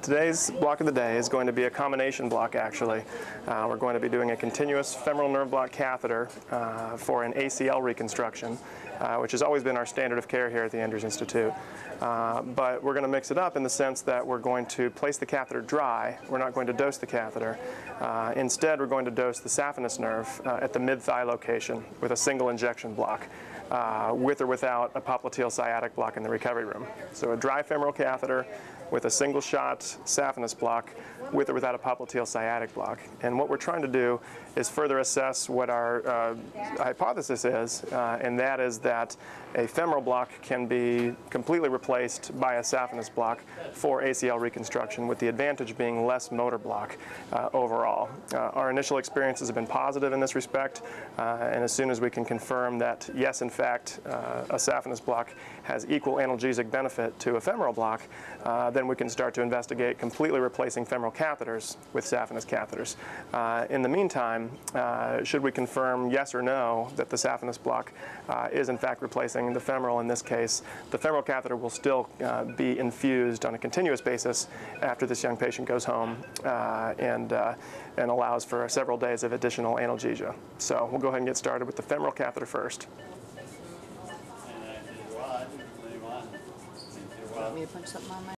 Today's block of the day is going to be a combination block, actually. We're going to be doing a continuous femoral nerve block catheter for an ACL reconstruction, which has always been our standard of care here at the Andrews Institute. But we're going to mix it up in the sense that we're going to place the catheter dry. We're not going to dose the catheter. Instead, we're going to dose the saphenous nerve at the mid-thigh location with a single injection block, with or without a popliteal sciatic block in the recovery room. So a dry femoral catheter with a single shot saphenous block with or without a popliteal sciatic block. And what we're trying to do is further assess what our hypothesis is, and that is that a femoral block can be completely replaced by a saphenous block for ACL reconstruction, with the advantage being less motor block overall. Our initial experiences have been positive in this respect, and as soon as we can confirm that, yes, in fact, a saphenous block has equal analgesic benefit to a femoral block, then we can start to investigate completely replacing femoral catheters with saphenous catheters. In the meantime, should we confirm yes or no that the saphenous block is in fact replacing the femoral in this case, the femoral catheter will still be infused on a continuous basis after this young patient goes home and allows for several days of additional analgesia. So we'll go ahead and get started with the femoral catheter first. Want me to punch something on my